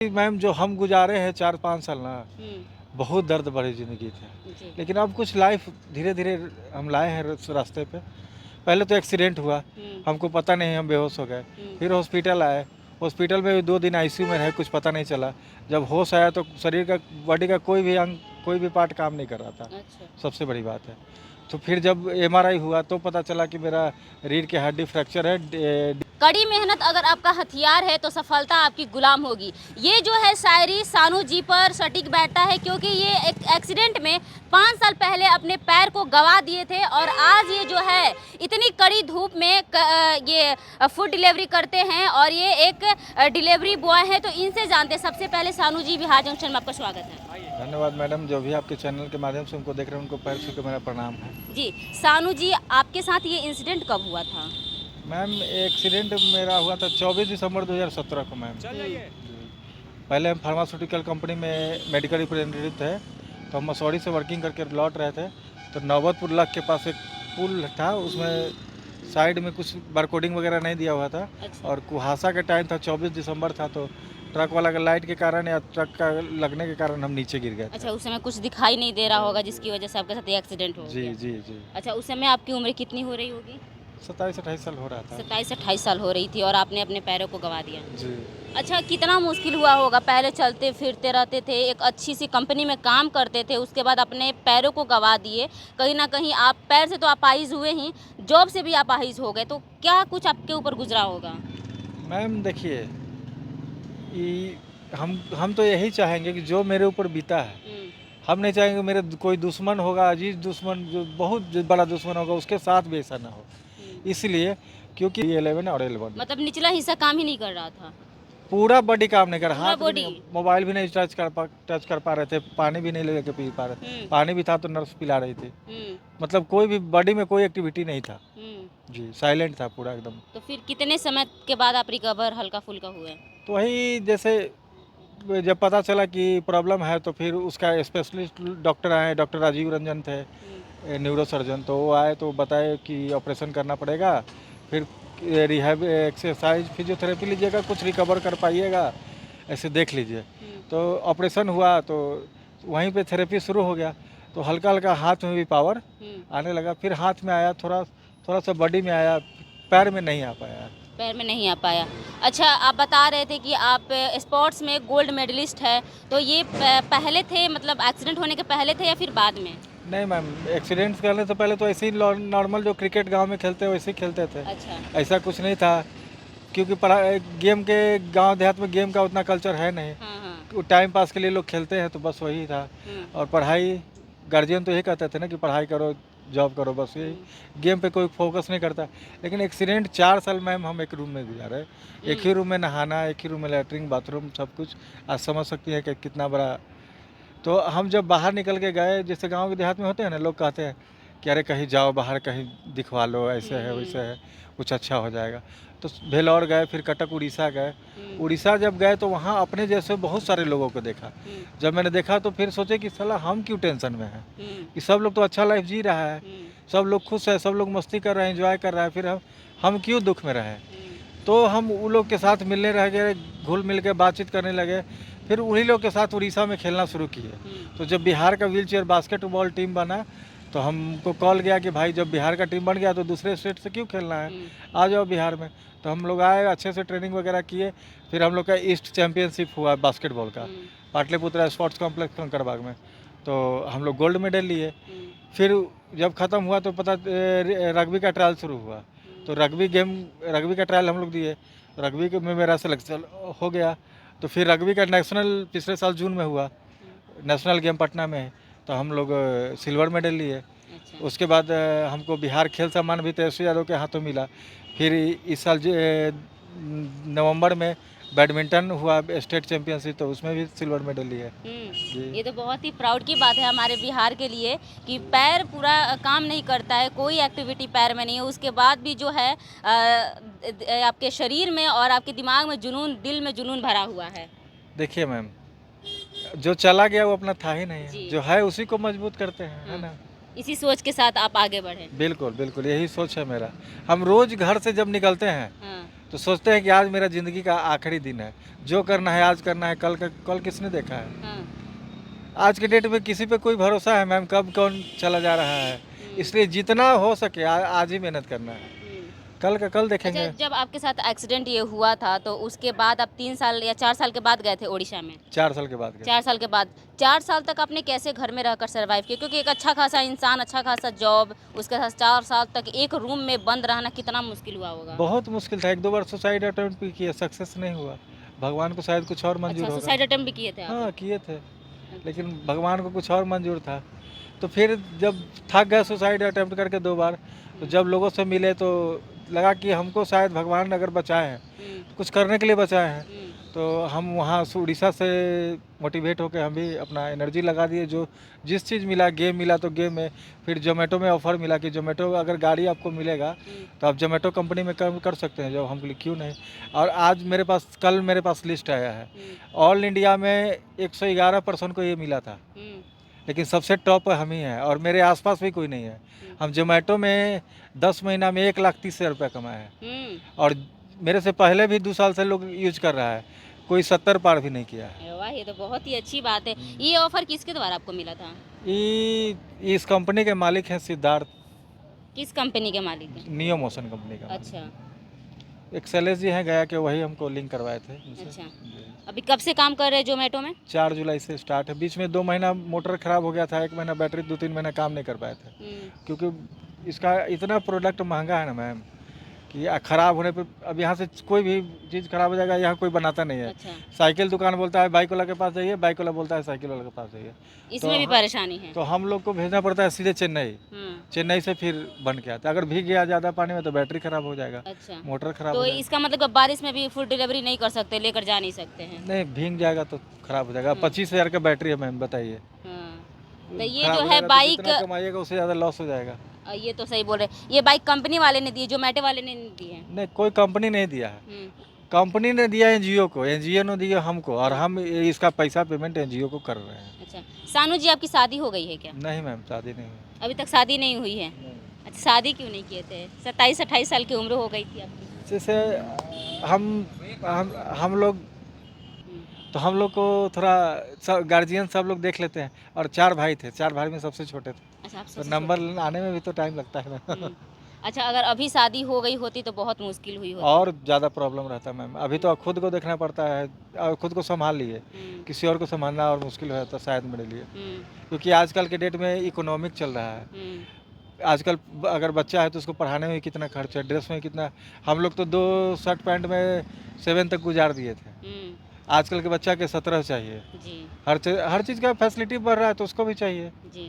Ma'am जो हम गुजारे हैं 4-5 साल ना, हम्म, बहुत दर्द भरी ज़िंदगी थे। जी। लेकिन अब कुछ लाइफ धीरे-धीरे हम लाए हैं रास्ते पे। पहले तो एक्सीडेंट हुआ, हम्म, हमको पता नहीं, हम बेहोश हो गए। हम्म, फिर हॉस्पिटल आए, हॉस्पिटल में भी 2 दिन आईसीयू में रहे, कुछ पता नहीं चला। जब होश आया तो शरीर का, बॉडी का कोई भी अंग, कोई भी पार्ट काम नहीं कर रहा था, अच्छा। सबसे बड़ी बात है। तो फिर जब एमआरआई हुआ तो पता चला कि मेरा रीढ़ की हड्डी फ्रैक्चर है। कड़ी मेहनत अगर आपका हथियार है तो सफलता आपकी गुलाम होगी। ये जो है शायरी सानू जी पर सटीक बैठता है, क्योंकि ये एक एक्सीडेंट में 5 साल पहले अपने पैर को गंवा दिए थे और आज ये जो है इतनी कड़ी धूप में ये फूड डिलीवरी करते हैं और ये एक डिलीवरी बॉय है। तो इनसे जानते हैं। सबसे पहले सानू जी, बिहार जंक्शन में आपका स्वागत है। धन्यवाद मैडम, जो भी आपके चैनल के माध्यम से उनको देख रहे हैं उनको पैर छू के मेरा प्रणाम है। जी सानू जी, आपके साथ ये इंसिडेंट कब हुआ था? मैम एक्सीडेंट मेरा हुआ था 24 दिसंबर 2017 को मैम। जी। पहले हम फार्मास्यूटिकल कंपनी में मेडिकल रिप्रेजेंटेटिव थे, तो हम मसौड़ी से वर्किंग करके लौट रहे थे। तो नौबतपुर लग के पास एक पुल था, उसमें साइड में कुछ बारकोडिंग वगैरह नहीं दिया हुआ था। अच्छा। और कुहासा का टाइम था, 24 दिसंबर था, तो ट्रक वाला का लाइट के कारण या ट्रक का लगने के कारण हम नीचे गिर गए थे। अच्छा, उस समय कुछ दिखाई नहीं दे रहा होगा जिसकी वजह से आपके साथ ये एक्सीडेंट हो जी गया। जी जी। अच्छा, उस समय आपकी उम्र कितनी हो रही होगी? 27-28 साल हो रहा था। 27-28 साल हो रही थी और आपने अपने पैरों को गंवा दिया। जी। अच्छा, कितना मुश्किल हुआ होगा? पहले चलते फिरते रहते थे, एक अच्छी सी कंपनी में काम करते थे, उसके बाद अपने पैरों को गंवा दिए। कहीं ना कहीं आप पैर से तो अपाहिज हुए ही, जॉब से भी अपाहिज हो गए, तो क्या कुछ आपके ऊपर गुजरा होगा? मैम देखिए, हम तो यही चाहेंगे कि जो मेरे ऊपर बीता है, हम्म, हम नहीं चाहेंगे मेरे कोई दुश्मन होगा, अजीज दुश्मन, जो बहुत बड़ा दुश्मन होगा, उसके साथ भी ऐसा ना हो। हम्म। इसलिए क्योंकि 11 और 11 मतलब निचला हिस्सा काम ही नहीं कर रहा था? पूरा बॉडी काम नहीं कर रहा, पूरा हाथ भी बॉडी? नहीं, मोबाइल भी नहीं टच कर पा रहे थे, पानी भी नहीं लेके पी पा रहे। हम्म, पानी भी था तो नर्स पिला रही थी। हम्म, मतलब कोई भी बॉडी में कोई एक्टिविटी नहीं था। हम्म। जी, साइलेंट था पूरा एकदम। तो फिर कितने समय के बाद आप रिकवर हल्का फुल्का हुए? तो वही जैसे जब पता चला कि प्रॉब्लम है तो फिर उसका स्पेशलिस्ट डॉक्टर आए, डॉक्टर राजीव रंजन थे, न्यूरो सर्जन, तो वो आए तो बताए कि ऑपरेशन करना पड़ेगा, फिर रिहैब एक्सरसाइज फिजियोथेरेपी लीजिएगा, कुछ रिकवर कर पाइएगा, ऐसे देख लीजिए। तो ऑपरेशन हुआ तो वहीं पे थेरेपी शुरू हो गया, तो हल्का हल्का हाथ में भी पावर आने लगा, फिर हाथ में आया, थोड़ा थोड़ा सा बॉडी में आया, पैर में नहीं आ पाया। पैर में नहीं आ पाया। अच्छा, आप बता रहे थे कि आप स्पोर्ट्स में गोल्ड मेडलिस्ट है, तो ये पहले थे, मतलब एक्सीडेंट होने के पहले थे या फिर बाद में? नहीं मैम, एक्सीडेंट करने से पहले तो ऐसे ही नॉर्मल जो क्रिकेट गांव में खेलते हैं वैसे ही खेलते थे। अच्छा। ऐसा कुछ नहीं था, क्योंकि पढ़ाई गेम के, गांव देहात में गेम का उतना कल्चर है नहीं। हाँ, हाँ। वो टाइम पास के लिए लोग खेलते हैं, तो बस वही था। और पढ़ाई, गार्जियन तो यही कहते थे ना कि पढ़ाई करो, जॉब करो, बस यही, गेम पे कोई फोकस नहीं करता। लेकिन एक्सीडेंट 4 साल मैम हम एक रूम में गुजारे, एक ही रूम में नहाना, एक ही रूम में लैट्रिन बाथरूम सब कुछ। आज समझ सकती है कि कितना बड़ा। तो हम जब बाहर निकल के गए, जैसे गांव के देहात में होते हैं ना, लोग कहते हैं कि अरे कहीं जाओ बाहर, कहीं दिखवा लो, ऐसे है वैसे है, कुछ अच्छा हो जाएगा। तो भेलौर गए, फिर कटक उड़ीसा गए। उड़ीसा जब गए तो वहाँ अपने जैसे बहुत सारे लोगों को देखा। जब मैंने देखा तो फिर सोचे कि साला हम क्यों टेंशन में हैं, कि सब लोग तो अच्छा लाइफ जी रहा है, सब लोग खुश है, सब लोग मस्ती कर रहे हैं, एंजॉय कर रहा है, फिर हम क्यों दुख में रहें। तो हम उन लोग के साथ मिलने रह गए, घुल मिल के बातचीत करने लगे, फिर उन्हीं लोग के साथ उड़ीसा में खेलना शुरू किए। तो जब बिहार का व्हीलचेयर बास्केटबॉल टीम बना तो हमको कॉल गया कि भाई जब बिहार का टीम बन गया तो दूसरे स्टेट से क्यों खेलना है, आ जाओ बिहार में। तो हम लोग आए, अच्छे से ट्रेनिंग वगैरह किए। फिर हम लोग का ईस्ट चैम्पियनशिप हुआ बास्केटबॉल का, पाटलिपुत्रा स्पोर्ट्स कॉम्प्लेक्स कंकरबाग में, तो हम लोग गोल्ड मेडल लिए। फिर जब ख़त्म हुआ तो पता रग्बी का ट्रायल शुरू हुआ, तो रग्बी का ट्रायल हम लोग दिए, रग्बी में मेरा सिलेक्शन हो गया। तो फिर रग्बी का नेशनल पिछले साल जून में हुआ, नेशनल गेम पटना में, तो हम लोग सिल्वर मेडल लिए। अच्छा। उसके बाद हमको बिहार खेल सम्मान भी तेजस्वी यादव के हाथों मिला। फिर इस साल नवंबर में बैडमिंटन हुआ स्टेट चैंपियनशिप, तो उसमें भी सिल्वर मेडल लिए। जी। ये तो बहुत ही प्राउड की बात है हमारे बिहार के लिए कि पैर पूरा काम नहीं करता है, कोई एक्टिविटी पैर में नहीं है, उसके बाद भी जो है आपके शरीर में और आपके दिमाग में जुनून, दिल में जुनून भरा हुआ है। देखिए मैम, जो चला गया वो अपना था ही नहीं है, जी। जो है उसी को मजबूत करते हैं, है ना। इसी सोच के साथ आप आगे बढ़े। बिल्कुल बिल्कुल, यही सोच है मेरा। हम रोज घर से जब निकलते हैं हाँ। तो सोचते हैं कि आज मेरा ज़िंदगी का आखिरी दिन है, जो करना है आज करना है, कल किसने देखा है। हाँ। आज के डेट में किसी पे कोई भरोसा है मैम, कब कौन चला जा रहा है। इसलिए जितना हो सके आज ही मेहनत करना है, कल का कल अच्छा, देखेंगे। जब आपके साथ एक्सीडेंट ये हुआ था तो उसके बाद आप 3 साल या 4 साल के बाद गए थे ओडिशा में? 4 साल के बाद गए। 4 साल के बाद 4 साल तक आपने कैसे घर में रहकर सर्वाइव किया? क्योंकि एक अच्छा खासा इंसान, अच्छा खासा जॉब, उसके साथ 4 साल तक एक रूम में बंद रहना कितना मुश्किल हुआ होगा? बहुत मुश्किल था, 1-2 बार सुसाइड अटेम्प्ट भी किया, सक्सेस नहीं हुआ। भगवान को शायद कुछ और मंजूर अच्छा, होगा। सुसाइड अटेम्प्ट भी किए थे आप? हाँ, किए थे, लेकिन भगवान को कुछ और मंजूर था। तो फिर जब थक गए सुसाइड अटेम्प्ट करके 2 बार, तो जब लोगों से मिले तो लगा कि हमको शायद भगवान अगर बचाए हैं, तो कुछ करने के लिए बचाए हैं। तो हम वहाँ से उड़ीसा से मोटिवेट होकर हम भी अपना एनर्जी लगा दिए, जो जिस चीज़ मिला, गेम मिला तो गेम में, फिर जोमेटो में ऑफ़र मिला कि जोमेटो अगर गाड़ी आपको मिलेगा तो आप जोमेटो कंपनी में काम कर सकते हैं। जो हम बोले क्यों नहीं। और आज कल मेरे पास लिस्ट आया है, ऑल इंडिया में 111 पर्सन को ये मिला था, लेकिन सबसे टॉप हम ही हैं और मेरे आसपास भी कोई नहीं है। हम जोमेटो में 10 महीना में 1,30,000 रुपये कमाए हैं और मेरे से पहले भी 2 साल से लोग यूज कर रहा है, कोई 70 पार भी नहीं किया है। वाह, ये तो बहुत ही अच्छी बात है। ये ऑफर किसके द्वारा आपको मिला था? इस कंपनी के मालिक हैं सिद्धार्थ, किस कंपनी के मालिक हैं? नियो मोशन कंपनी का। अच्छा, एक शैलेश जी हैं गया के, वही हमको लिंक करवाए थे उनसे। अच्छा। अभी कब से काम कर रहे हैं जोमेटो में? 4 जुलाई से स्टार्ट है। बीच में 2 महीना मोटर खराब हो गया था, 1 महीना बैटरी, 2-3 महीना काम नहीं कर पाए थे, क्योंकि इसका इतना प्रोडक्ट महंगा है ना मैम कि ख़राब होने पे अब यहाँ से कोई भी चीज़ ख़राब हो जाएगा, यहाँ कोई बनाता नहीं है। अच्छा, साइकिल दुकान बोलता है बाइक वाला के पास जाइए, बाइक वाला बोलता है साइकिल वाला के पास जाइए। इसमें भी परेशानी है। तो हम लोग को भेजना पड़ता है सीधे चेन्नई, चेन्नई से फिर बन के आता है। अगर भीग गया ज़्यादा पानी में तो बैटरी ख़राब हो जाएगा, अच्छा, मोटर ख़राब तो हो जाएगा। इसका मतलब अब बारिश में भी फूड डिलीवरी नहीं कर सकते, लेकर जा नहीं सकते हैं? नहीं, भीग जाएगा तो ख़राब हो जाएगा। 25,000 का बैटरी है मैम, बताइए। हाँ। तो ये खराब जो हो है जाएगा तो बाइक, जितना कमाइएगा उससे ज़्यादा लॉस हो जाएगा। ये तो सही बोल रहे हैं। ये बाइक कंपनी वाले ने दी है, जोमेटो वाले ने नहीं दी है? नहीं, कोई कंपनी नहीं दिया है, कंपनी ने दिया एनजीओ को, एनजीओ ने दिया हमको और हम इसका पैसा पेमेंट एनजीओ को कर रहे हैं। अच्छा, सानू जी आपकी शादी हो गई है क्या? नहीं मैम, शादी नहीं हुई। अभी तक शादी नहीं हुई है? नहीं। अच्छा, शादी क्यों नहीं किए थे? 27-28 साल की उम्र हो गई थी आपकी। जैसे हम लोग तो हम लोग को थोड़ा गार्जियन सब लोग देख लेते हैं और 4 भाई थे, 4 भाई में सबसे छोटे थे, अच्छा, आप तो सबसे नंबर आने में भी तो टाइम लगता है ना। छोटे। अच्छा, अगर अभी शादी हो गई होती तो बहुत मुश्किल हुई होती। और ज़्यादा प्रॉब्लम रहता मैम। अभी तो खुद को देखना पड़ता है और खुद को संभाल लिए, किसी और को संभालना और मुश्किल हो जाता शायद मेरे लिए, क्योंकि आजकल के डेट में इकोनॉमिक चल रहा है। आजकल अगर बच्चा है तो उसको पढ़ाने में कितना खर्च है, ड्रेस में कितना। हम लोग तो 2 शर्ट पैंट में 7 तक गुजार दिए थे, आजकल के बच्चा के 17 चाहिए जी, हर चीज़ का फैसिलिटी बढ़ रहा है तो उसको भी चाहिए। जी,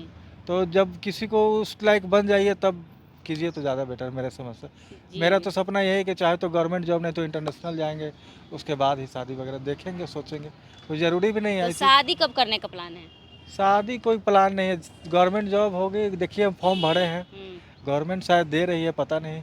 तो जब किसी को उस लायक बन जाइए तब कीजिए तो ज़्यादा बेटर मेरे समझ से। जी। मेरा तो सपना यही है कि चाहे तो गवर्नमेंट जॉब, नहीं तो इंटरनेशनल जाएंगे, उसके बाद ही शादी वगैरह देखेंगे, सोचेंगे। कोई ज़रूरी भी नहीं है तो ऐसी शादी कब करने का प्लान है? शादी, कोई प्लान नहीं है। गवर्नमेंट जॉब होगी, देखिए हम फॉर्म भरे हैं, गवर्नमेंट शायद दे रही है, पता नहीं,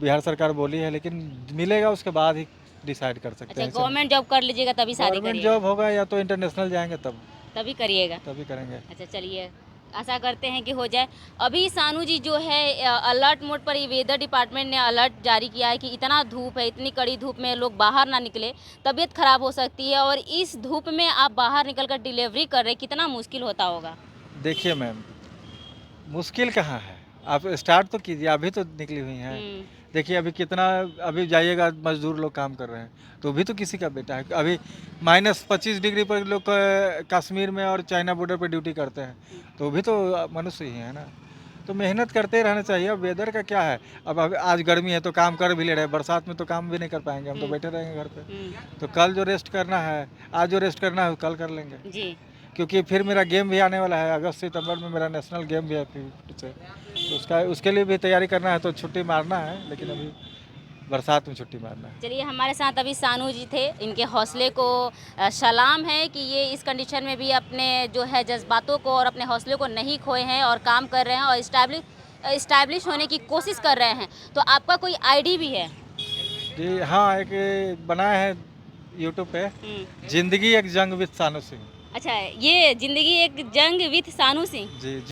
बिहार सरकार बोली है, लेकिन मिलेगा उसके बाद ही डिसाइड कर सकते अच्छा, हैं। गवर्नमेंट जॉब कर लीजिएगा तभी शादी गवर्नमेंट करिएगा? जॉब होगा या तो इंटरनेशनल जाएंगे तभी करिएगा? तभी करेंगे। अच्छा, चलिए, आशा करते हैं कि हो जाए। अभी सानू जी जो है अलर्ट मोड पर, ये वेदर डिपार्टमेंट ने अलर्ट जारी किया है कि इतना धूप है, इतनी कड़ी धूप में लोग बाहर ना निकले, तबीयत खराब हो सकती है। और इस धूप में आप बाहर निकलकर डिलीवरी कर रहे, कितना मुश्किल होता होगा? देखिए मैम, मुश्किल कहाँ है, आप स्टार्ट तो कीजिए, अभी तो निकली हुई हैं। देखिए अभी कितना, अभी जाइएगा मजदूर लोग काम कर रहे हैं तो भी तो किसी का बेटा है। अभी -25 डिग्री पर लोग कश्मीर में और चाइना बॉर्डर पर ड्यूटी करते हैं, तो भी तो मनुष्य ही है ना। तो मेहनत करते रहना चाहिए। अब वेदर का क्या है, अब आज गर्मी है तो काम कर भी ले रहे हैं, बरसात में तो काम भी नहीं कर पाएंगे, हम तो बैठे रहेंगे घर पे। तो कल जो रेस्ट करना है, आज जो रेस्ट करना है कल कर लेंगे जी, क्योंकि फिर मेरा गेम भी आने वाला है, अगस्त सितंबर में मेरा नेशनल गेम भी है फिर से, तो उसके लिए भी तैयारी करना है, तो छुट्टी मारना है, लेकिन अभी बरसात में छुट्टी मारना है। चलिए, हमारे साथ अभी सानू जी थे। इनके हौसले को सलाम है कि ये इस कंडीशन में भी अपने जो है जज्बातों को और अपने हौसले को नहीं खोए हैं और काम कर रहे हैं और इस्टेब्लिश होने की कोशिश कर रहे हैं। तो आपका कोई आईडी भी है? जी हाँ, एक बनाया है यूट्यूब पे, जिंदगी एक जंग विद सानू सिंह। अच्छा, ये जिंदगी एक जंग विथ सानू सिंह। जी।